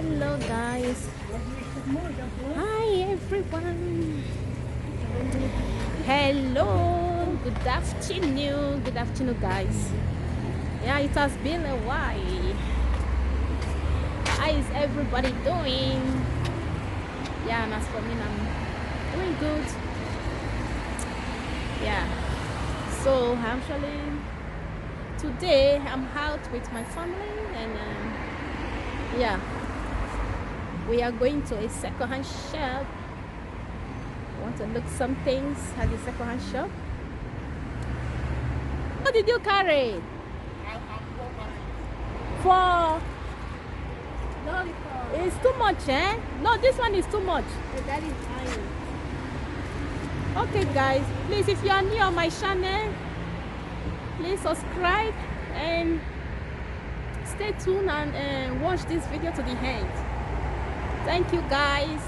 Hello guys. Hi everyone. Hello. Good afternoon. Good afternoon guys. Yeah, it has been a while. How is everybody doing? Yeah, and as for me, I'm doing good. Yeah. So actually today I'm out with my family and yeah, we are going to a secondhand shop. Want to look some things at the secondhand shop. What did you carry? For lollipop. It's too much, eh? No, this one is too much. That is fine. Okay guys, please, if you are new on my channel, please subscribe and stay tuned and watch this video to the end. Thank you guys.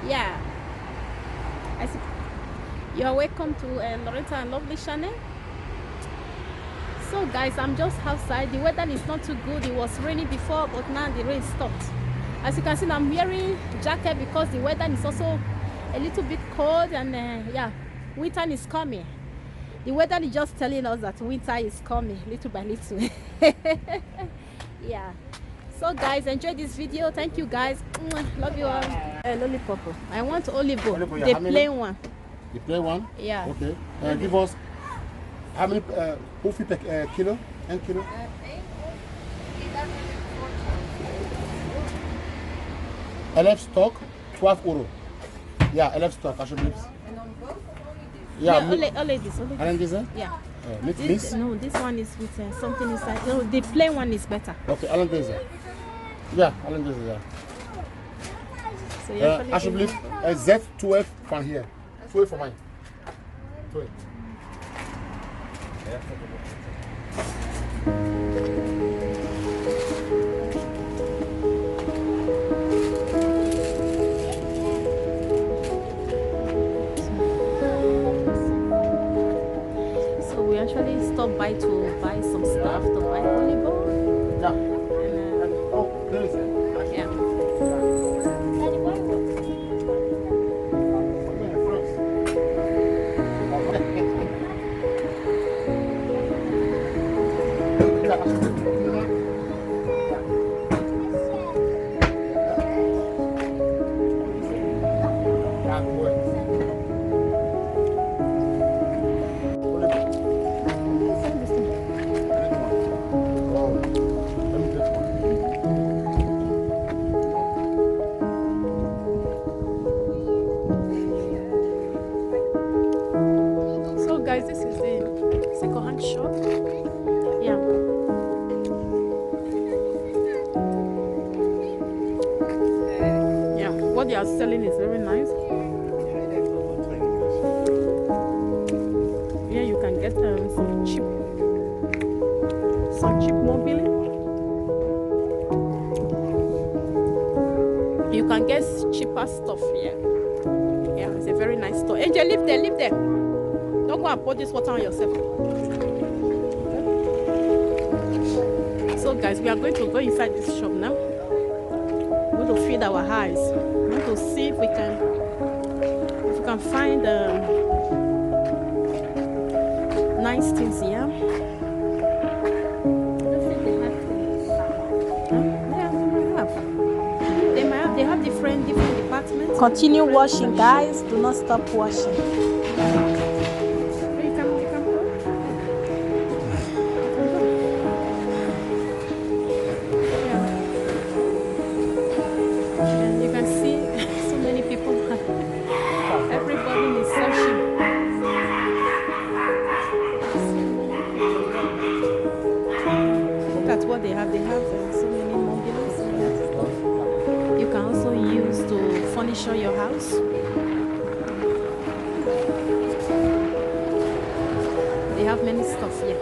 Yeah, you are welcome to Loretta and Lovely channel. So guys, I'm just outside. The weather is not too good. It was raining before, but now the rain stopped. As you can see, I'm wearing jacket because the weather is also a little bit cold, and yeah, winter is coming. The weather is just telling us that winter is coming little by little. Yeah. So guys, enjoy this video. Thank you guys. Love you all. Lollipop. I want olivo, the plain one. The plain one? Yeah. Okay. Give us how many coffee per kilo? 1 kilo? 11 stock, 12 euro. Yeah, 11 stock. I should believe. And on both? Yeah, only this. Only this? Yeah. This? No, this one is with something inside. No, the plain one is better. Okay, only this. Yeah, only this. Yeah. So I should believe Z12 from here. 12 for mine. 12. So we actually stopped by to buy some stuff, to buy olive. Yeah. And, Oh, there is it. yeah. So guys, this is the second-hand shop. Yeah. Yeah, what they are selling is very nice. Yeah, you can get some cheap mobile. You can get cheaper stuff here. Yeah, it's a very nice store. Angel, live there. Don't go and pour this water on yourself. So guys, we are going to go inside this shop now. We're going to feed our eyes. We're going to see if we can find nice things here. They have different departments. Continue washing, guys. Do not stop washing. You can go. And you can see so many people. Everybody is searching. Look at what they have. They have so many mobiles and stuff. You can also use to furnish your house. They have many stuff here.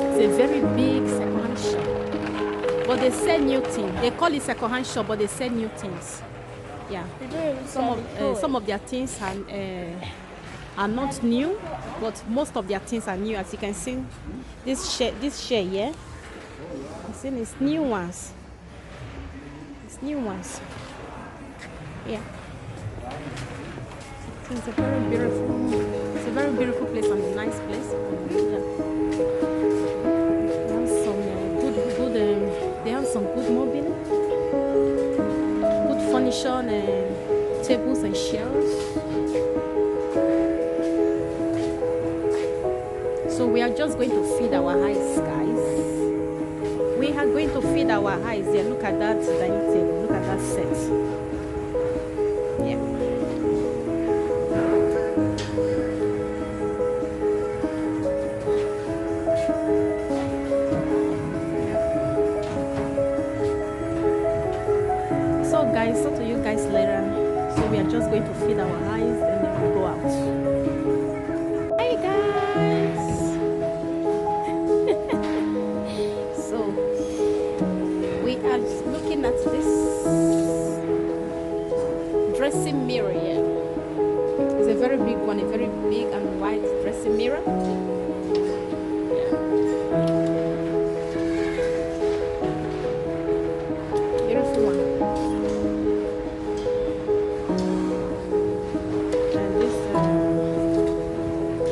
It's a very big second-hand shop. But they sell new things. They call it second-hand shop, but they sell new things. Yeah. Some of their things are not new, but most of their things are new. As you can see, this chair here, you see, it's new ones. new ones. Yeah. So it's a very beautiful place and a nice place. Yeah. They have some they have some good mobile, good furniture and tables and chairs. So we are just going to feed our eyes, guys. We are going to feed our eyes. Yeah, look at that dining table. Look at that set. Yeah. So guys, talk to you guys later. So we are just going to feed our eyes and then we'll go out. Hey guys. So we are looking at this dressing mirror here. It's a very big one, a very big and wide dressing mirror. Beautiful one. And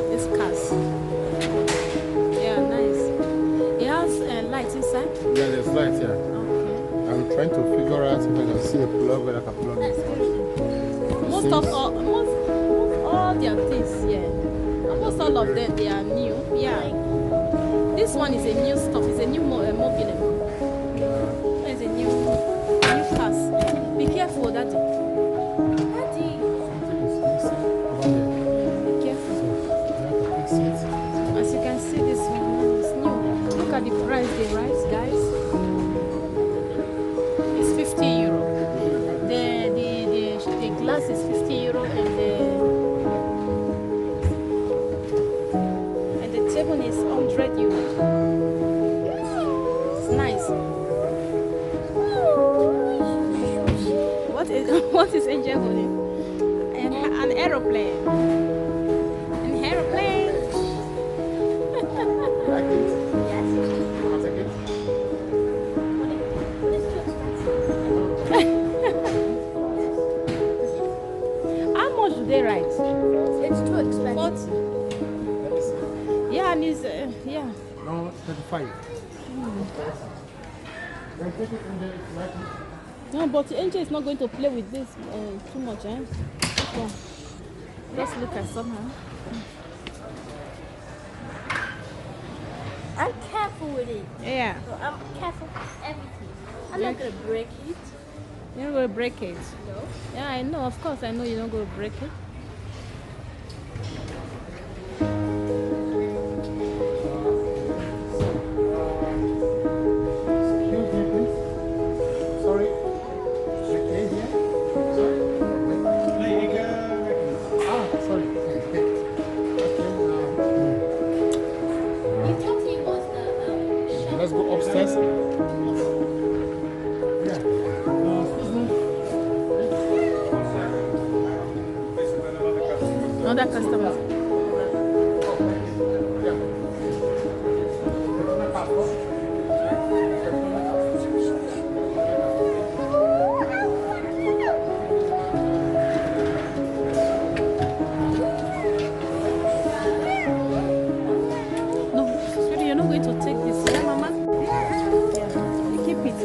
this cars. Yeah, nice. It has lights inside. Yeah, there's light here. Okay. I'm trying to figure out if I can see a plug where I can plug it. Most all their things, yeah. Almost all of them, they are new. Yeah. This one is a new stuff. It's a new mobile. It's a new cars. Be careful, Daddy. Daddy. Be careful. As you can see, this one is new. Look at the price they rise, guys. It's 50 euro. The glass is 50 euro and the table is 100 euro. It's nice. What is Angel holding? An aeroplane. An aeroplane. Like it? Yes. You want to take it? How much do they write? It's too expensive. 40. Let me see. Yeah, and it's yeah. No, 35. Then take it in the right. No, but Angel is not going to play with this too much, eh? So, just look at somehow. I'm careful with it. Yeah. So I'm careful with everything. I'm not gonna break it. You're not going to break it. No. Yeah, I know. Of course, I know you're not going to break it. Excuse me, please. Sorry. Okay, here. Sorry. Ah, sorry. Okay, You told me it was the shop. let's go upstairs. Yeah. Another customer. No, sweetie, you're not going to take this. Yeah, Mama? Yeah. Keep it.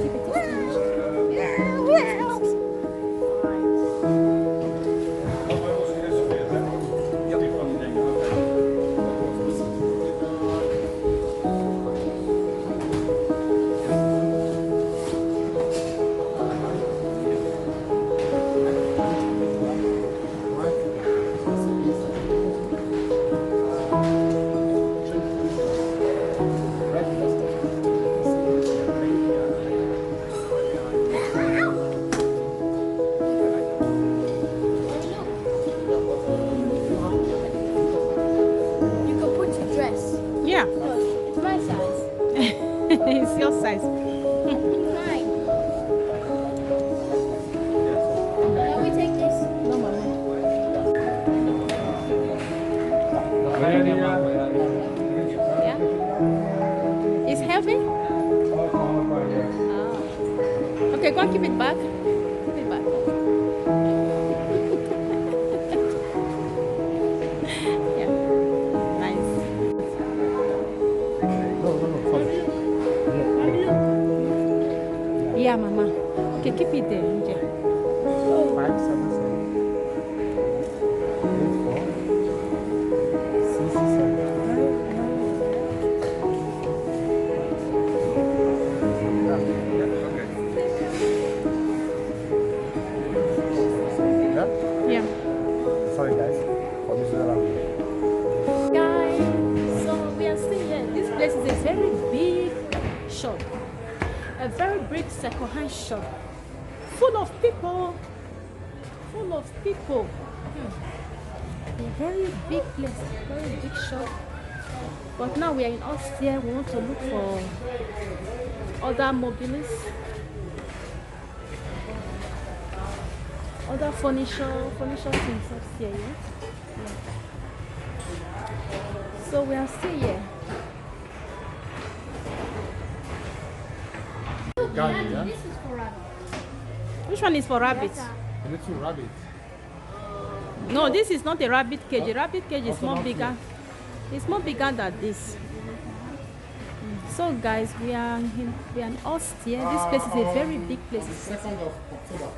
You can put your dress. Yeah. Look, it's my size. It's your size. It's mine. Can we take this? No, Mama. Yeah. It's heavy? Oh. Okay, go and keep it back. Yeah, nice. No, sorry. Yeah, Mama. Okay, keep it there, Angel. 577 Yeah? Yeah. Sorry guys. For this Guys, so we are still here. This place is a very big shop. A very big secondhand shop. Full of people. Full of people. A very big place. Very big shop. But now we are in upstairs. We want to look for other mobiles. Other furniture things upstairs, yeah? So we are still here. garden, yeah? This is for rabbit. Which one is for rabbits? A little rabbit. No, this is not a rabbit cage. A rabbit cage is Also more not bigger. It's more bigger than this. So guys, we are in Austria. This place is a very big place. 2nd of October.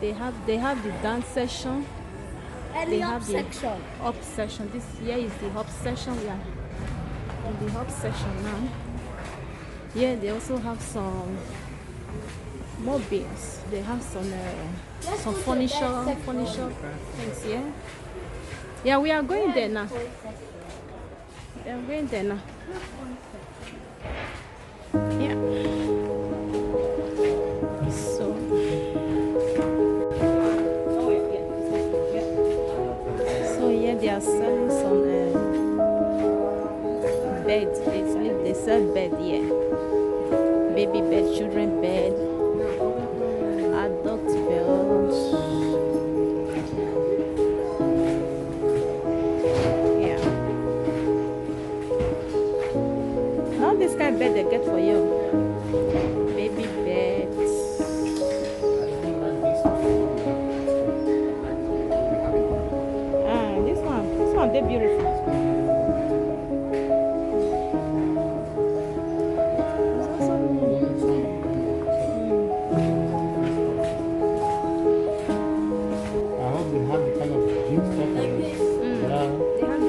They have the dance session. And They the have up the section. up session. This here is the up session. We are in the up session now. Yeah, they also have some mobiles. They have some furniture things. Yeah, we are going there now. We are going there now. Yeah. So yeah, they are selling some beds. They sell bed, yeah. Baby bed, children bed, adult bed. Yeah. Now this kind of bed they get for you. Baby beds. This one they're beautiful. I hope they have the kind of gym stuff. Like this. Yeah. They have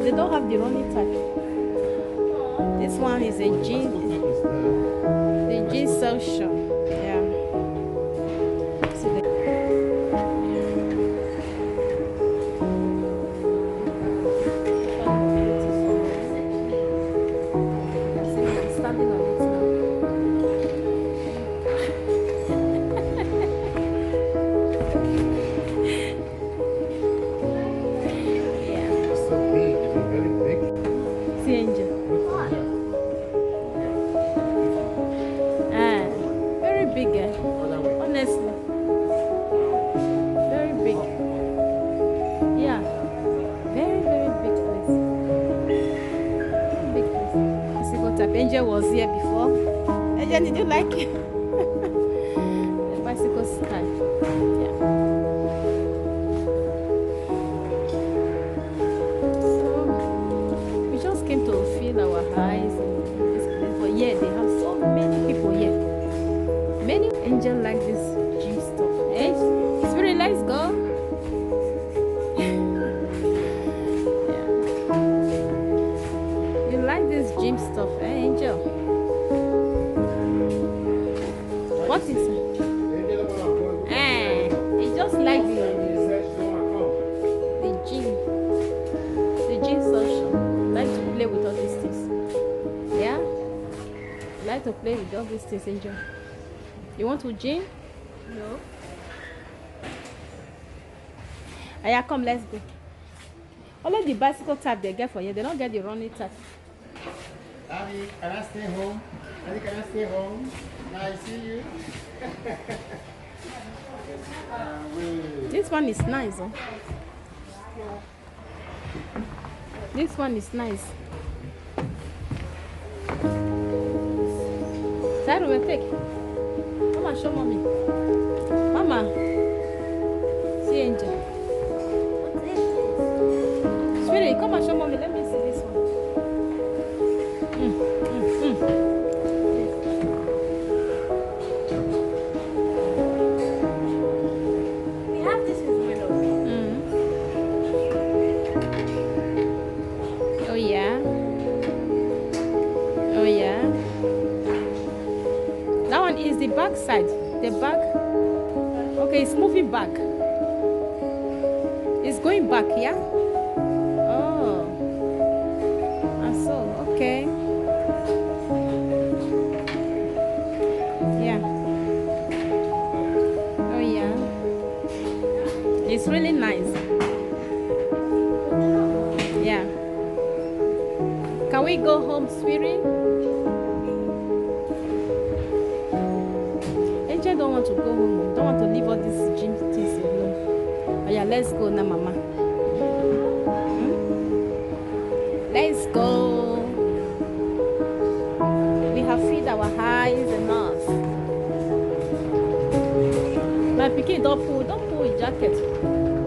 they don't have the running type. This one is a jean, the jean section. Yeah. See the standing on it now. Yeah. It's so big, it's very big. See, Angel. Very big, honestly. Very big. Yeah. Very, very big place. Big place. Bicycle type. Angel was here before. Angel, did you like it? The bicycle type. Yeah. So, we just came to feel our eyes in this place. But yeah, they have so many people here. Many Angel like this gym stuff. Eh? Spirit, let's go. Yeah. You like this gym stuff, eh, Angel? What is it? He just like the gym social. Like to play with all these things. Yeah? Like to play with all these things, Angel. You want to gym? No. Aya, come, let's go. Only the bicycle type they get for you. They don't get the running type. Daddy, can I stay home? Daddy, can I stay home? I see you. This one is nice, oh. This one is nice. Zaru will take. Mama, show mommy. Mama. See Angel. What is this? Sweetie, come and show mommy. Let me see this one. We have this in windows. Oh yeah. Oh yeah. That one is the back side. The back. Okay, it's moving back. It's going back, yeah? Oh. And so, okay. Yeah. Oh yeah. It's really nice. Yeah. Can we go home, sweetie? Angel don't want to go home. Don't want to leave all these gym things alone. Oh yeah, let's go now, Mama. Let's go. We have feed our eyes enough. My pikin don't pull his jacket.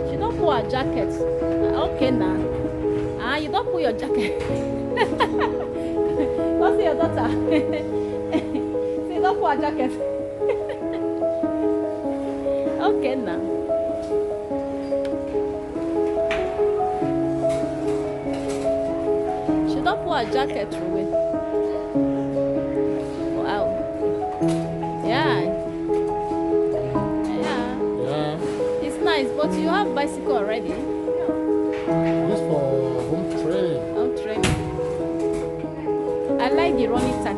She don't pull her jacket. Okay now. You don't pull your jacket. Go see your daughter. See, don't pull her jacket. Okay now. She don't pull her jacket through it. Wow. Yeah. Yeah. Yeah. It's nice, but you have bicycle already. This for home training. Home training. I like the running time.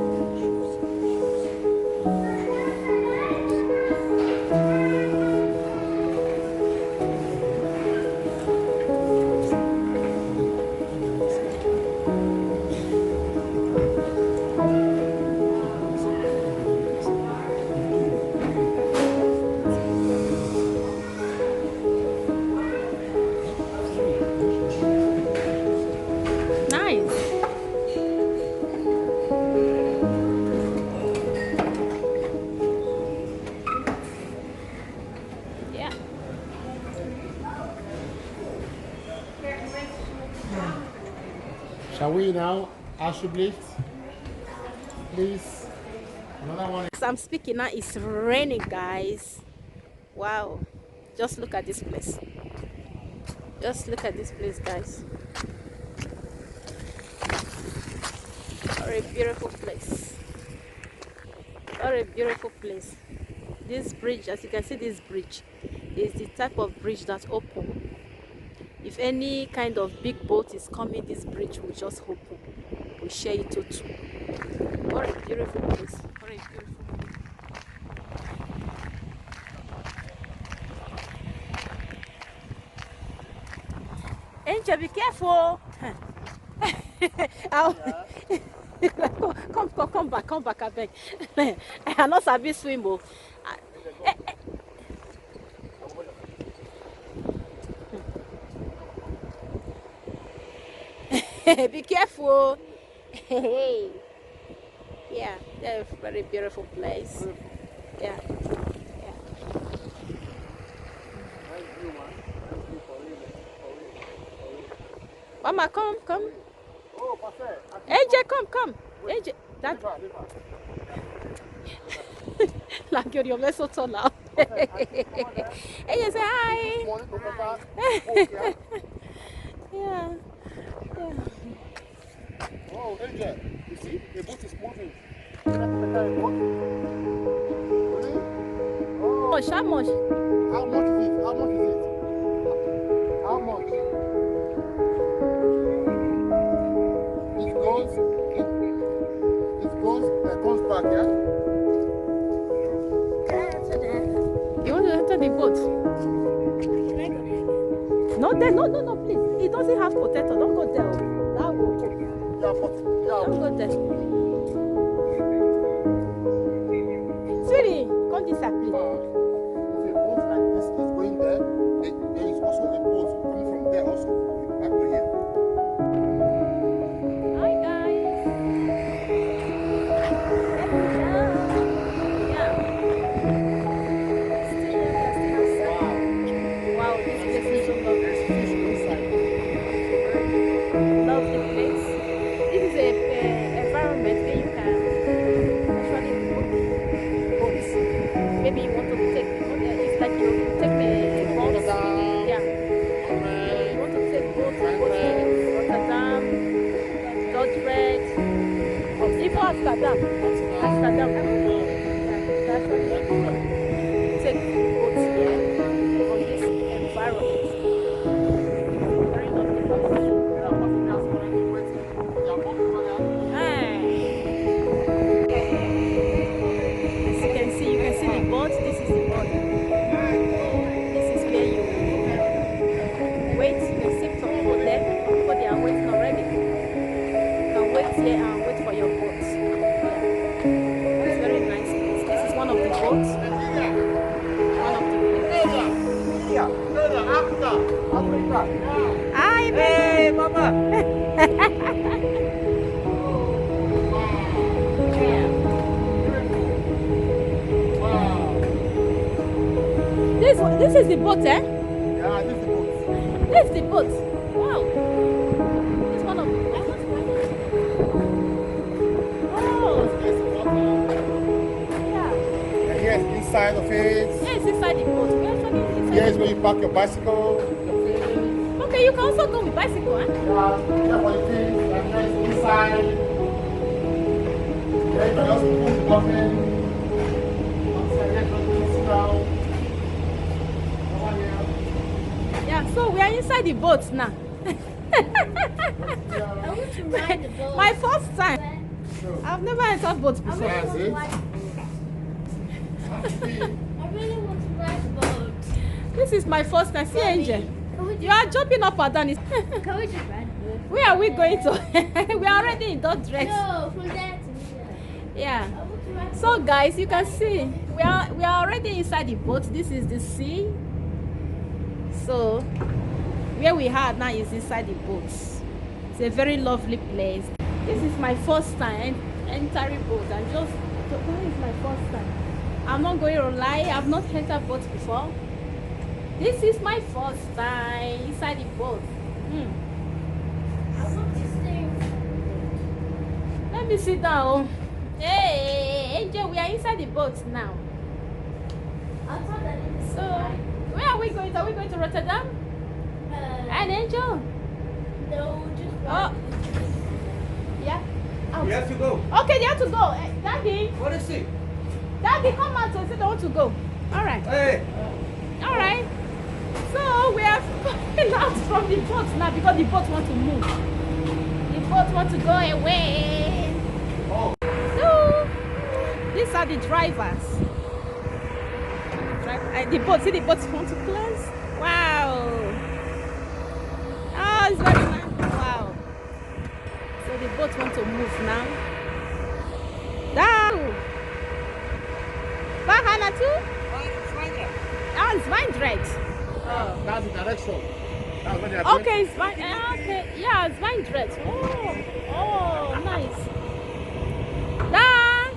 Nice. Yeah. Shall we now? Lift, please. Another one. As I'm speaking now, it's raining, guys. Wow. Just look at this place. Just look at this place, guys. What a beautiful place. What a beautiful place. This bridge, as you can see, this bridge is the type of bridge that's open. If any kind of big boat is coming, this bridge will just open. We share it too. What a beautiful place. What a beautiful place. Angel, be careful. Come back, I beg. I not sabi swim. Oh. Be careful. Hey. Yeah, that's a very beautiful place. Yeah. Yeah. Mama, come. AJ, come. AJ, that. Like you're so tall now. AJ, say hi. Yeah. Oh, Angel, you see, the boat is moving. Oh, how much? How much is it? How much is it? How much? It goes, comes back, yeah? You want to enter the boat? No, please. It doesn't have potato. Don't go there. That will go. Don't go there. Sweetie, come this side, please. If a boat like this is going there, there is also a boat coming from there also, back to here. Hi, guys. Amsterdam. Amsterdam. Take boats here on this environment. Very lovely. As you can see the boat. This is the boat. This is where you wait. You can see some people there. People they are waiting already. You can wait here and wait for your boat. Yeah. It's very nice place. This is one of the boats. One of the boats. Hi, Hey, Mama. This is the boat, eh? Yeah, this is the boat. This is the boat. Wow. It's one of the boats. Oh. Yeah. And here's inside of it. Yes, inside the boat. We actually inside. Here's where you park your bicycle, your things. Okay, you can also go with bicycle, eh? Yeah, here for the things. And here's inside. Here you can just put the button. Outside here, just sit down. Over here. Yeah, so we are inside the boat now. I want to ride the boat. My first time. Sure. I've never entered boat I before. really want to it. ride. I really want to ride the boat. This is my first time. See, Angel. Can we You are jumping up and down. Can we just ride the boat? Where are we going to? We are already in that dress. No, from there to here. Yeah. I want to ride the So guys, you can see we are already inside the boat. This is the sea. So where we are now is inside the boat. It's a very lovely place. This is my first time entering boat. And just today is my first time. I'm not going to lie. I've not entered boat before. This is my first time inside the boat. I want to stay. Let me sit down. Hey, Angel, we are inside the boat now. I thought that it was So, where are we going? Are we going to Rotterdam? And Angel? no, just Oh. ride. Yeah. Out. You have to go. Okay, they have to go. Daddy, What is it? Daddy, come out and say they want to go. All right. Hey. All right. So we are coming out from the boat now because the boat want to move. The boat want to go away. Oh. So these are the drivers. The boat. See the boat want to close. Wow. Oh, it's very nice. Wow. So the boat want to move now. Down. Back Hannah too. Oh, it's mine right. That's the direction. That's when they are going. Okay, it's mine. Okay, yeah, it's mine dress. Oh, nice. Dad.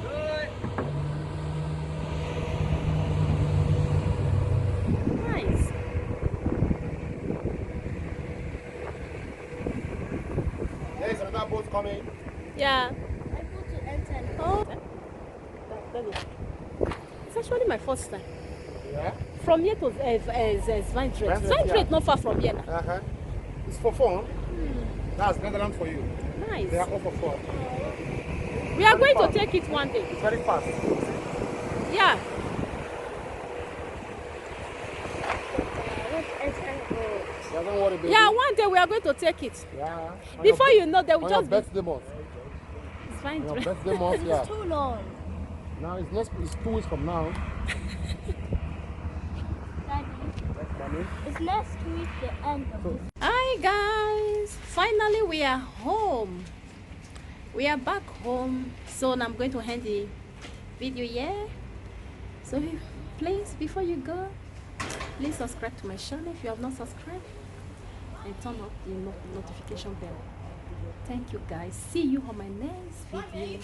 Nice. There's another boat coming. Yeah. I want to enter. Oh. It's actually my first time. Yeah. From here to Zwijndrecht. Zwijndrecht, Zwijndrecht yeah. not far from here now. Uh-huh. It's for fun. That's Netherlands for you. Nice. They are all for fun. We are very going to fast. take it one day. It's very fast. Yeah. Yeah, don't worry, baby. Yeah, one day we are going to take it. Yeah. On Before your, you know, they will on your just be birthday month. On your Zwijndrecht. birthday month, yeah. Too long. Now it's 2 weeks from now. Daddy, That's coming. it's next week the end of this. Hi guys, finally we are home. We are back home. So now I'm going to end the video here. So please, before you go, please subscribe to my channel if you have not subscribed, and turn on the notification bell. Thank you guys. See you on my next video.